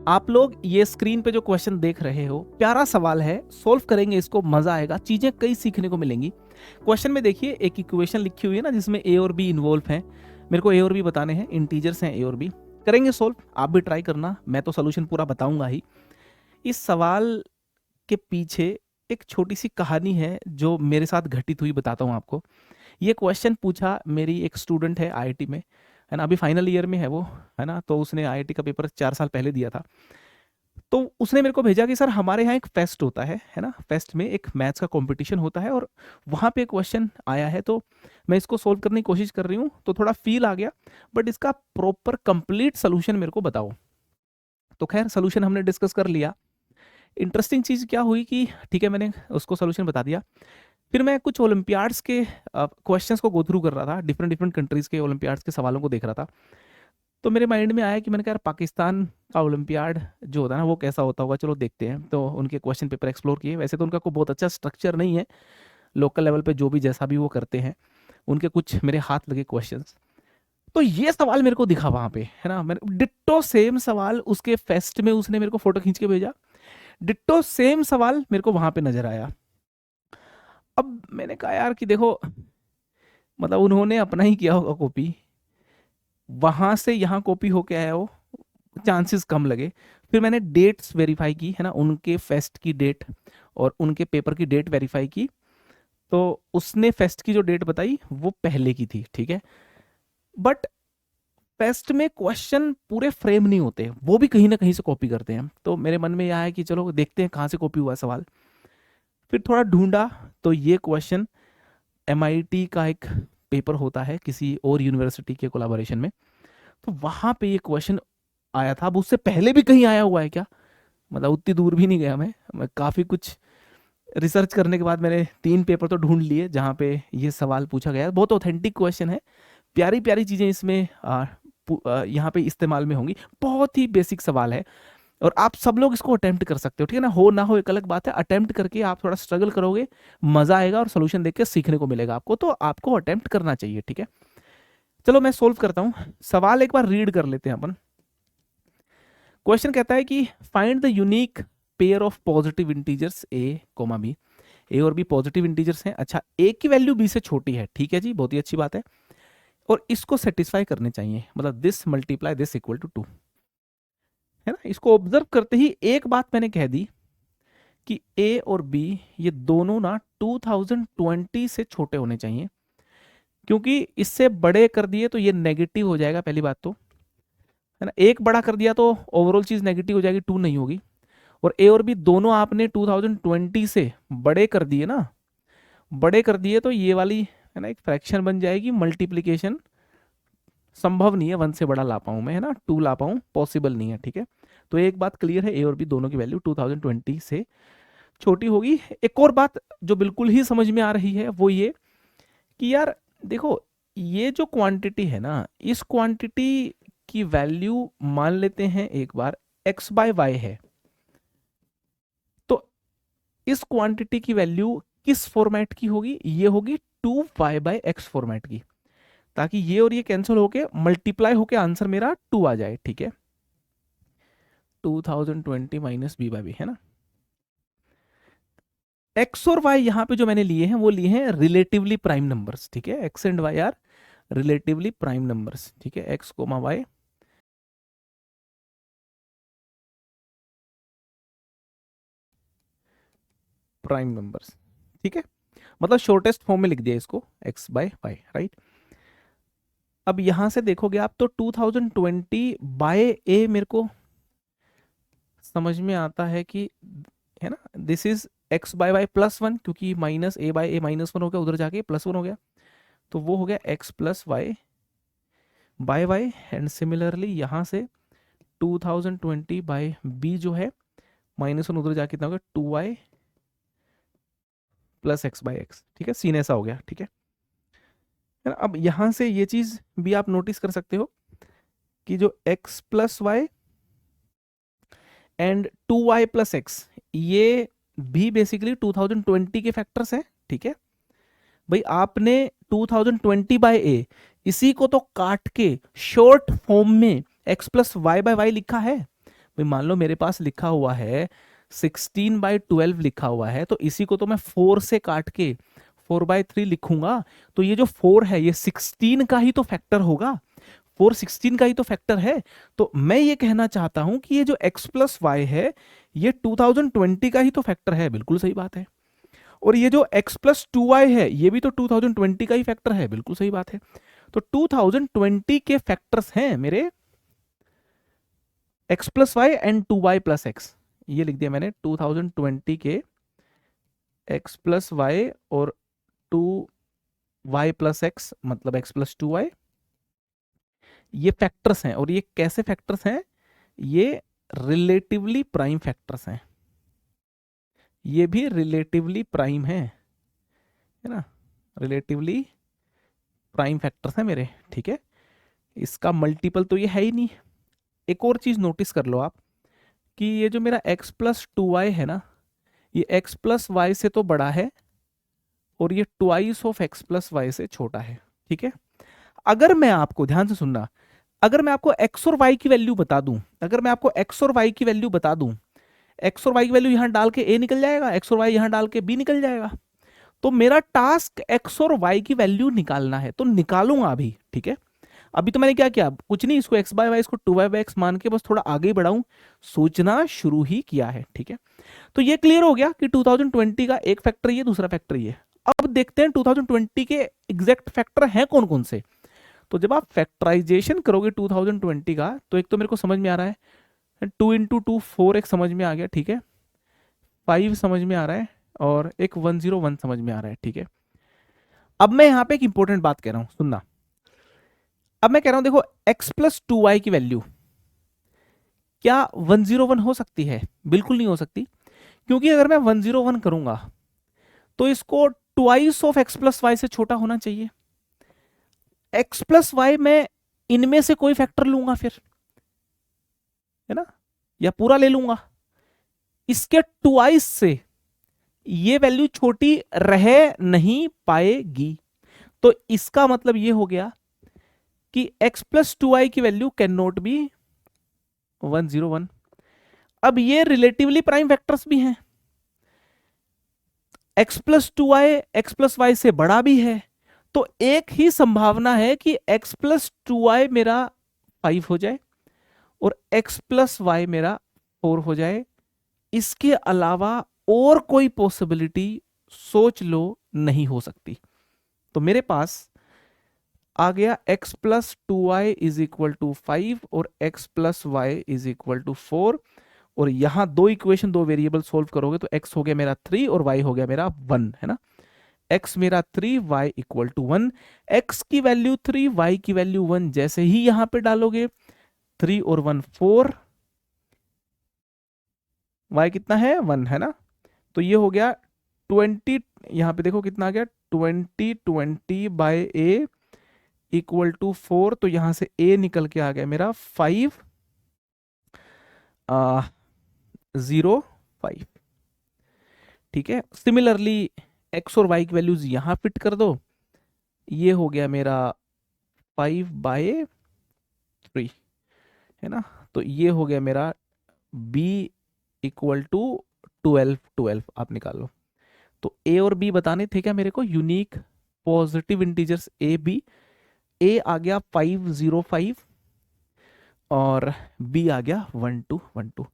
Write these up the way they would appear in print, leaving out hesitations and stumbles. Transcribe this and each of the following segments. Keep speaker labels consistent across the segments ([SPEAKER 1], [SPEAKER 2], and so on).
[SPEAKER 1] आप लोग ये स्क्रीन पे जो क्वेश्चन देख रहे हो, प्यारा सवाल है, सोल्व करेंगे इसको, मजा आएगा, चीजें कई सीखने को मिलेंगी। क्वेश्चन में देखिए एक इक्वेशन लिखी हुई है ना जिसमें ए और बी इन्वॉल्व हैं। मेरे को ए और बी बताने हैं, इंटीजर्स हैं ए और बी, करेंगे सोल्व। आप भी ट्राई करना, मैं तो सोल्यूशन पूरा बताऊंगा ही। इस सवाल के पीछे एक छोटी सी कहानी है जो मेरे साथ घटित हुई, बताता हूँ आपको। ये क्वेश्चन पूछा मेरी एक स्टूडेंट है आईआईटी में, है ना, अभी फाइनल ईयर में है वो, है ना, तो उसने आईआईटी का पेपर 4 साल पहले दिया था। तो उसने मेरे को भेजा कि सर हमारे यहाँ एक फेस्ट होता है ना, फेस्ट में एक मैथ्स का कंपटीशन होता है और वहाँ पे क्वेश्चन आया है, तो मैं इसको सोल्व करने की कोशिश कर रही हूँ, तो थोड़ा फील आ गया, बट इसका प्रॉपर कंप्लीट सोल्यूशन मेरे को बताओ। तो खैर सोल्यूशन हमने डिस्कस कर लिया। इंटरेस्टिंग चीज़ क्या हुई कि ठीक है, मैंने उसको सोल्यूशन बता दिया। फिर मैं कुछ ओलंपियाड्स के क्वेश्चंस को गो थ्रू कर रहा था, डिफरेंट डिफरेंट कंट्रीज के ओलंपियाड्स के सवालों को देख रहा था। तो मेरे माइंड में आया कि मैंने कहा यार पाकिस्तान का ओलंपियाड जो होता है ना वो कैसा होता होगा, चलो देखते हैं। तो उनके क्वेश्चन पेपर एक्सप्लोर किए। वैसे तो उनका कोई बहुत अच्छा स्ट्रक्चर नहीं है, लोकल लेवल पे जो भी जैसा भी वो करते हैं, उनके कुछ मेरे हाथ लगे क्वेश्चंस। तो ये सवाल मेरे को दिखा वहां पे, है ना, मैंने डिट्टो सेम सवाल उसके फेस्ट में उसने मेरे को फोटो खींच के भेजा, डिट्टो सेम सवाल मेरे को वहां पे नजर आया। अब मैंने कहा यार कि देखो, मतलब उन्होंने अपना ही किया होगा कॉपी, वहां से यहाँ कॉपी होके आया हो, चांसेस कम लगे। फिर मैंने डेट्स वेरीफाई की, है ना, उनके फेस्ट की डेट और उनके पेपर की डेट वेरीफाई की। तो उसने फेस्ट की जो डेट बताई वो पहले की थी, ठीक है, बट फेस्ट में क्वेश्चन पूरे फ्रेम नहीं होते, वो भी कहीं ना कहीं से कॉपी करते हैं। तो मेरे मन में यह आया कि चलो देखते हैं कहाँ से कॉपी हुआ सवाल। फिर थोड़ा ढूंढा, तो ये क्वेश्चन एमआईटी का एक पेपर होता है किसी और यूनिवर्सिटी के कोलाबोरेशन में, तो वहां पे ये क्वेश्चन आया था। अब उससे पहले भी कहीं आया हुआ है क्या, मतलब उतनी दूर भी नहीं गया मैं काफ़ी कुछ रिसर्च करने के बाद मैंने 3 पेपर तो ढूंढ लिए जहाँ पे ये सवाल पूछा गया है। बहुत ऑथेंटिक क्वेश्चन है, प्यारी प्यारी चीज़ें इसमें यहाँ पे इस्तेमाल में होंगी। बहुत ही बेसिक सवाल है और आप सब लोग इसको अटेम्प्ट कर सकते हो, ठीक है ना, हो ना हो एक अलग बात है, अटेम्प्ट करके आप थोड़ा स्ट्रगल करोगे, मजा आएगा और सोल्यूशन देख के सीखने को मिलेगा आपको, तो आपको अटेम्प्ट करना चाहिए, ठीक है। चलो मैं सोल्व करता हूँ, सवाल एक बार रीड कर लेते हैं अपन। क्वेश्चन कहता है कि find the unique pair of positive integers A comma B. A और बी पॉजिटिव इंटीजर्स हैं। अच्छा, ए की वैल्यू बी से छोटी है, ठीक है जी, बहुत ही अच्छी बात है, और इसको सेटिस्फाई करने चाहिए, मतलब this multiply this equal to 2, है ना। इसको ऑब्जर्व करते ही एक बात मैंने कह दी कि ए और बी ये दोनों ना 2020 से छोटे होने चाहिए, क्योंकि इससे बड़े कर दिए तो ये नेगेटिव हो जाएगा, पहली बात तो, है ना, एक बड़ा कर दिया तो ओवरऑल चीज नेगेटिव हो जाएगी, 2 नहीं होगी। और ए और बी दोनों आपने 2020 से बड़े कर दिए ना, बड़े कर दिए तो ये वाली, है ना, एक फ्रैक्शन बन जाएगी, मल्टीप्लीकेशन संभव नहीं है 1 से बड़ा ला पाऊं मैं, है ना, 2 ला पाऊं, पॉसिबल नहीं है, ठीक है। तो एक बात क्लियर है, ए और बी दोनों की वैल्यू 2020 से छोटी होगी। एक और बात जो बिल्कुल ही समझ में आ रही है वो ये कि यार देखो, ये जो क्वांटिटी है ना, इस क्वांटिटी की वैल्यू मान लेते हैं एक बार x बाय वाई है, तो इस क्वांटिटी की वैल्यू किस फॉर्मेट की होगी, ये होगी 2y/x फॉर्मेट की, ताकि ये और ये कैंसिल होके मल्टीप्लाई होके आंसर मेरा 2 आ जाए, ठीक है, 2020 माइनस बी बाई बी, है ना। एक्स और वाई यहाँ पे जो मैंने लिए हैं वो लिए हैं रिलेटिवली प्राइम नंबर्स, ठीक है, X and Y are relatively prime numbers, ठीक है, X comma Y prime numbers, ठीक है, मतलब शॉर्टेस्ट फॉर्म में लिख दिया इसको, एक्स बाय वाई, राइट। अब यहां से देखोगे आप तो 2020 बाय ए मेरे को समझ में आता है कि, है ना, this is X by Y +1, क्योंकि माइनस ए बाय ए -1 हो गया, उधर जाके +1 हो गया, तो वो हो गया X plus Y by Y. And similarly यहाँ से 2020 बाय बी जो है -1 उधर जाके कितना हो गया 2y plus x by x, ठीक है, सीन ऐसा हो गया, ठीक है ना। अब यहाँ से ये चीज भी आप नोटिस कर सकते हो कि जो x plus Y and 2y plus X, ये भी बेसिकली 2020 के फैक्टर्स हैं, ठीक है भाई। आपने 2020 बाय ए इसी को तो काट के शॉर्ट फॉर्म में x plus Y by Y लिखा है, भाई मान लो मेरे पास लिखा हुआ है 16/12 लिखा हुआ है, तो इसी को तो मैं 4 से काट के 4/3 लिखूंगा। तो ये जो 4 है ये 16 का ही तो फैक्टर होगा, 4 16 का ही तो फैक्टर है। तो मैं ये कहना चाहता हूं कि ये जो x प्लस वाई है ये 2020 का ही तो फैक्टर है। बिल्कुल सही बात है। और ये जो x प्लस 2y है ये भी तो 2020 का ही फैक्टर है। बिल्कुल सही बात है। तो 2020 के फैक्टर्स हैं मेरे x plus Y and 2y plus X. ये लिख दिया मैंने 2020 के x प्लस वाई और 2y प्लस एक्स मतलब x प्लस 2y, ये फैक्टर्स हैं। और ये कैसे फैक्टर्स हैं? ये रिलेटिवली प्राइम फैक्टर्स हैं। ये भी रिलेटिवली प्राइम है ना, रिलेटिवली प्राइम फैक्टर्स हैं मेरे। ठीक है, इसका मल्टीपल तो ये है ही नहीं। एक और चीज नोटिस कर लो आप कि ये जो मेरा x प्लस 2y है ना, ये x प्लस वाई से तो बड़ा है और ये twice of x plus Y से छोटा है। ठीक है, अगर मैं आपको, ध्यान से सुनना, अगर मैं आपको x और y की वैल्यू बता दूं, अगर मैं आपको x और y की वैल्यू बता दूं, x और y की वैल्यू यहां डाल के a निकल जाएगा, x और y यहां डाल के b निकल जाएगा। तो मेरा टास्क x और y की वैल्यू निकालना है, तो निकालूंगा अभी। ठीक है, अभी तो मैंने क्या किया, कुछ नहीं, इसको x बाय वाई, इसको 2y बाय एक्स मान के बस थोड़ा आगे बढ़ाऊं, सोचना शुरू ही किया है। ठीक है, तो ये क्लियर हो गया कि 2020 का एक फैक्टर ये, दूसरा फैक्टर ये। अब देखते हैं 2020 के एग्जैक्ट फैक्टर हैं कौन कौन से। तो जब आप फैक्टराइजेशन करोगे 2020 का, तो एक तो मेरे को समझ में आ रहा है 2 इंटू 2 4, एक समझ में आ गया। ठीक है, 5 समझ में आ रहा है और एक 101 समझ में आ रहा है। ठीक है, अब मैं यहां पे एक इंपॉर्टेंट बात कह रहा हूं, सुनना। अब मैं कह रहा हूं देखो x प्लस 2y की वैल्यू क्या 101 हो सकती है? बिल्कुल नहीं हो सकती, क्योंकि अगर मैं 101 करूंगा तो इसको twice of x plus Y से छोटा होना चाहिए। x प्लस वाई में इनमें से कोई फैक्टर लूंगा फिर, है ना, या पूरा ले लूंगा, इसके ट्वाइस से ये वैल्यू छोटी रह नहीं पाएगी। तो इसका मतलब ये हो गया कि x प्लस 2y की वैल्यू कैन नॉट बी 101। अब ये रिलेटिवली प्राइम फैक्टर्स भी हैं, x plus 2y x plus Y से बड़ा भी है। तो एक ही संभावना है कि x प्लस 2y मेरा 5 हो जाए और x प्लस वाई मेरा 4 हो जाए। इसके अलावा और कोई पॉसिबिलिटी सोच लो नहीं हो सकती। तो मेरे पास आ गया x plus 2y is equal to 5 और x plus Y is equal to 4। और यहां दो इक्वेशन, दो वेरिएबल सोल्व करोगे तो x हो गया मेरा 3 और y हो गया मेरा 1, है ना। x मेरा 3, y इक्वल टू 1। x की वैल्यू 3, y की वैल्यू 1 जैसे ही यहां पे डालोगे 3 और 1 4, y कितना है 1, है ना। तो ये हो गया 20, यहां पे देखो कितना आ गया 20 बाय a इक्वल टू 4। तो यहां से a निकल के आ गया मेरा 5 0 5। ठीक है, सिमिलरली x और y की वैल्यूज यहां फिट कर दो, ये हो गया मेरा 5/3, है ना। तो ये हो गया मेरा b इक्वल टू 12 12, आप निकाल लो। तो a और b बताने थे क्या मेरे को, unique positive integers a b। a आ गया 505 और b आ गया 1212।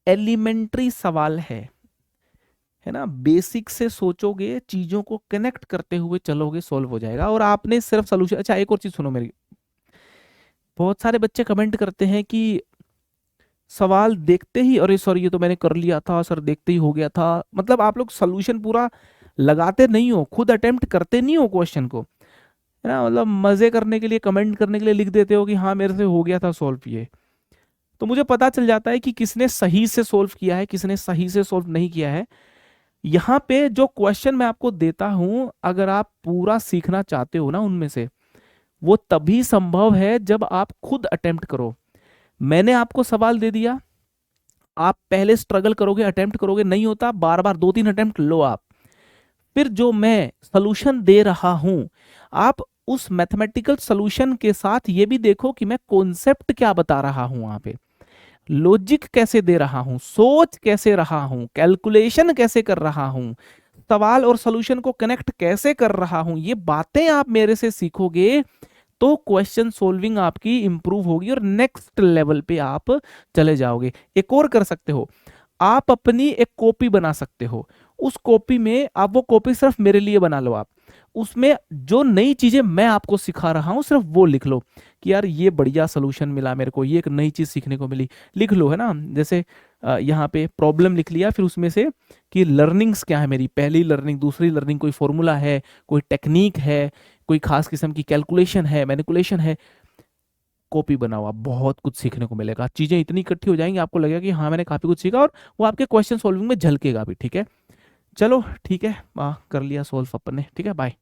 [SPEAKER 1] एलिमेंट्री सवाल है ना, बेसिक से सोचोगे, चीजों को कनेक्ट करते हुए चलोगे, सॉल्व हो जाएगा। और आपने सिर्फ सोल्यूशन, अच्छा एक और चीज सुनो मेरी, बहुत सारे बच्चे कमेंट करते हैं कि सवाल देखते ही अरे सर ये तो मैंने कर लिया था सर, देखते ही हो गया था। मतलब आप लोग सोल्यूशन पूरा लगाते नहीं हो, खुद अटेम्प्ट करते नहीं हो क्वेश्चन को, है ना। मतलब मजे करने के लिए, कमेंट करने के लिए लिख देते हो कि हाँ मेरे से हो गया था सॉल्व ये। तो मुझे पता चल जाता है कि किसने सही से सॉल्व किया है, किसने सही से सॉल्व नहीं किया है। यहाँ पे जो क्वेश्चन मैं आपको देता हूं, अगर आप पूरा सीखना चाहते हो ना उनमें से, वो तभी संभव है जब आप खुद अटेम्प्ट करो। मैंने आपको सवाल दे दिया, आप पहले स्ट्रगल करोगे, अटेम्प्ट करोगे, नहीं होता, बार बार 2-3 अटेम्प्ट लो आप। फिर जो मैं सॉल्यूशन दे रहा हूं, आप उस मैथमेटिकल सॉल्यूशन के साथ ये भी देखो कि मैं कॉन्सेप्ट क्या बता रहा हूं वहां पे। लॉजिक कैसे दे रहा हूं, सोच कैसे रहा हूं, कैलकुलेशन कैसे कर रहा हूं, सवाल और सॉल्यूशन को कनेक्ट कैसे कर रहा हूं, ये बातें आप मेरे से सीखोगे तो क्वेश्चन सोल्विंग आपकी इंप्रूव होगी और नेक्स्ट लेवल पे आप चले जाओगे। एक और कर सकते हो, आप अपनी एक कॉपी बना सकते हो। उस कॉपी में आप, वो कॉपी सिर्फ मेरे लिए बना लो आप, उसमें जो नई चीजें मैं आपको सिखा रहा हूं सिर्फ वो लिख लो कि यार ये बढ़िया सोल्यूशन मिला मेरे को, ये एक नई चीज सीखने को मिली, लिख लो, है ना। जैसे यहाँ पे प्रॉब्लम लिख लिया, फिर उसमें से कि लर्निंग्स क्या है मेरी, पहली लर्निंग, दूसरी लर्निंग, कोई फॉर्मूला है, कोई टेक्निक है, कोई खास किस्म की कैलकुलेशन है, मैनिपुलेशन है। कॉपी बनाओ, आप बहुत कुछ सीखने को मिलेगा, चीजें इतनी इकट्ठी हो जाएंगी, आपको लगेगा कि हाँ मैंने काफी कुछ सीखा, और वो आपके क्वेश्चन सॉल्विंग में झलकेगा भी। ठीक है, चलो ठीक है, कर लिया सोल्व अपन ने। ठीक है, बाय।